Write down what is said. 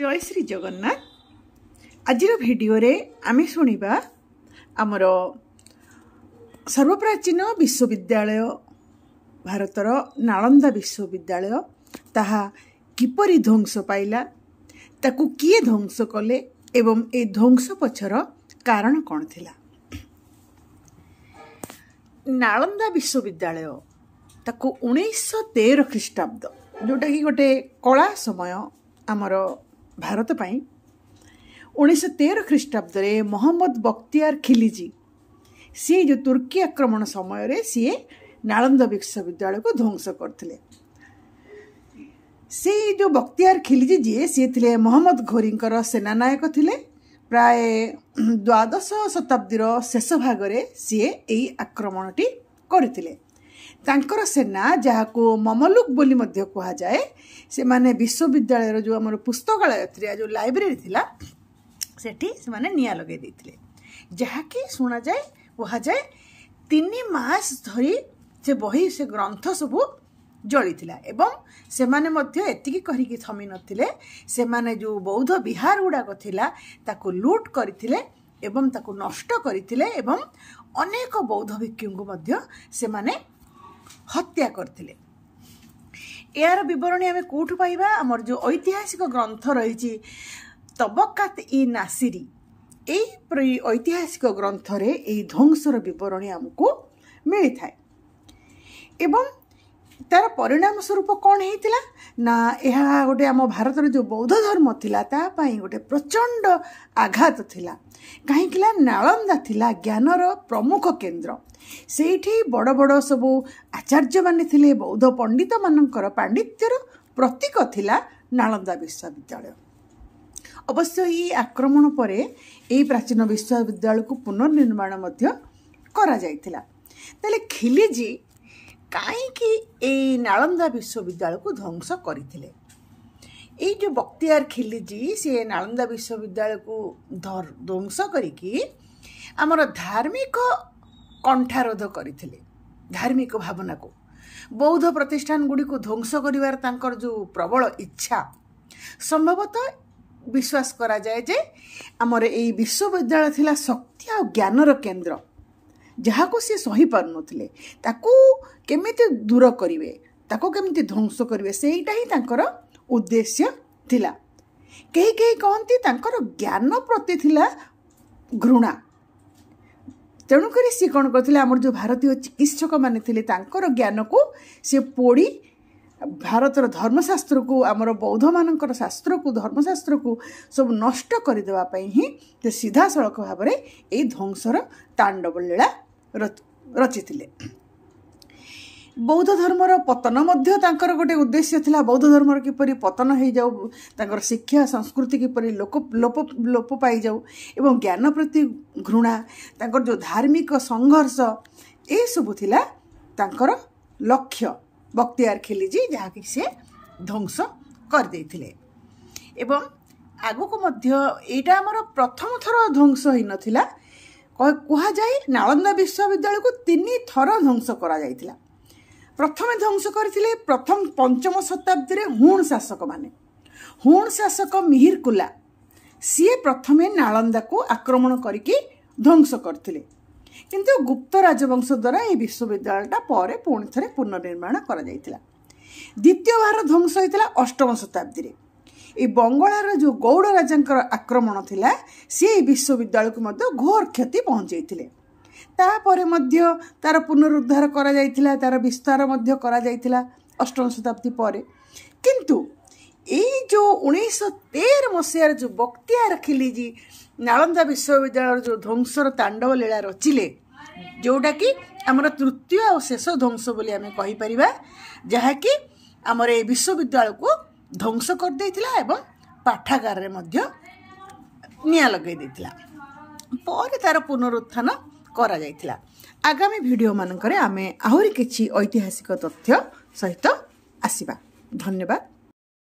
जय श्री जगन्नाथ। आज भिडियो रे आमे शुणिबा आमर सर्वप्राचीन विश्वविद्यालय भारतर नालंदा विश्वविद्यालय ताहा किपरि ध्वंस पाइला, ताकू किए ध्वंस कले एवं ए ध्वंस पछर कारण कौन थिला। नालंदा विश्वविद्यालय ताकू 1913 ख्रीष्टाब्द जोटा कि गोटे कला समय आमर भारत पाई 1913 ख्रीष्टाब्द रे मोहम्मद बख्तियार खिलजी सी जो तुर्की आक्रमण समय रे सी नालंदा विश्वविद्यालय को ध्वंस करथिले। सी जो बख्तियार खिलजी जी सी थिले मोहम्मद घोरींकर सेनानायक थिले। प्राय द्वादश शताब्दीर शेष भाग रे सी एई आक्रमणटी करथिले। तांकर सेना जहाको ममलुक बोली मध्य कहा जाए से माने विश्वविद्यालय जो आमर पुस्तकालय थिला जो लाइब्रेरी थिला सेठी से माने निया लगे देथिले, जहाकी सुना जाए कहा जाए 3 मास धरी से बही से ग्रंथ सबू जली थिला। एवं से माने मध्य एतिकी करिकी थमी नथिले, से माने जो बौद्ध विहार गुड़ाक थिला ताको लूट करथिले एवं ताको नष्ट करथिले एवं अनेक बौद्ध भिक्षुଙ୍କୁ मध्य से माने हत्या करथिले। यार विवरणी आमे कोठु पाइबा हमर जो ऐतिहासिक ग्रंथ रही तबकात इ नासिरी एई ऐतिहासिक ग्रंथ रे एई ध्वंसर विवरणी हमको मिली थाए। एवं तार परिणाम स्वरूप कौन होता ना यह गोटे आम भारत जो बौद्ध धर्म थिला ता पई गोटे प्रचंड आघात थिला। कहीं नालंदा थिला ज्ञानर प्रमुख केन्द्र। सेठी बड़ बड़ सबू आचार्य माने थिले, बौद्ध पंडित मानकर पांडित्यर प्रतीक थिला नालंदा विश्वविद्यालय। अवश्य ये आक्रमण पर यही प्राचीन विश्वविद्यालय को पुनर्निर्माण मध्य करा जायतिला। ताले खिलजी कहीं नालंदा विश्वविद्यालय को ध्वंस करथिले। ये जो बख्तियार खिलजी से नालंदा विश्वविद्यालय को ध्वंस करिकी आमर धार्मिक कंठारोध करथिले। धार्मिक भावना को बौद्ध प्रतिष्ठान गुड़ी को ध्वंस करिवार तांकर जो प्रबल इच्छा संभवतः विश्वास करा जाए जे आमर ए विश्वविद्यालय थिला शक्ति और ज्ञानर केन्द्र, जहाँ को सी सही पार नथिले ताकू केमिति दूर करिवे, ताकू केमिति ध्वंस करिवे, सेईटा ही तांकर उद्देश्य थिला। केही केही कहंती तांकर ज्ञान प्रति थिला घृणा। तेणुक सी कौन करथिले आमर जो भारतीय चिकित्सक माने थिले तांकर ज्ञान को सी पोड़ी भारतर धर्मशास्त्र को आमर बौद्ध मानकर शास्त्र को धर्मशास्त्र को सब नष्ट करदेवा ही से सीधा सड़क भाव में यही ध्वंसर तांडव लीला रचिथिले। बौद्ध धर्मर पतन मध्य तांकर गोटे उद्देश्य थिला। बौद्ध धर्मर किपरि पतन हो जाऊ, तांकर शिक्षा संस्कृति किपरि लोप पाई जाऊ एवं ज्ञान प्रति घृणा, तांकर जो धार्मिक संघर्ष ए सब थिला तांकर लक्ष्य। बख्तियार खिलजी जहाँकि से ध्वंस कर देथिले। एवं आगु को मध्य एटा हमर प्रथम थर ध्वंस होई नथिला। कहा जाए नालंदा विश्वविद्यालय को 3 थर ध्वंस करा जायतिला। प्रथम ध्वंस करथिले प्रथम 5म शताब्दी रे हुण शासक माने। हुण शासक मिहिर कुला सी प्रथमे नालंदा को आक्रमण करके ध्वंस करथिले, किंतु गुप्त राजवंश द्वारा ये विश्वविद्यालयटा पर पुणी थे पुनर्निर्माण करा जायतिला। द्वितीय बार ध्वंस होता 8म शताब्दी रे। ये बंगाल जो गौड़ राजा आक्रमण थिला सी विश्वविद्यालय को मध्य घोर क्षति पहुंचाइथिले। तापर मध्य तार पुनरुद्धार करा जायतिला, तार विस्तार मध्य करा जायतिला 8म शताब्दी पर। किंतु ये जो 1913 मसीहार जो बख्तियार खिलजी नालंदा विश्वविद्यालय जो ध्वंसर तांडव लीला रचिले, जोटा कि आमर तृतीय और शेष ध्वंस बोली आमे कहि परिबा, जहाँकि आमर ए विश्वविद्यालय को ध्वंस कर देथिला एवं पाठागार रे मध्य निया लगे देथिला। पर तार पुनरुत्थान करा जायतिला। आगामी वीडियो मानकरे आमे आहुरी किछि ऐतिहासिक तथ्य सहित आसीबा। धन्यवाद।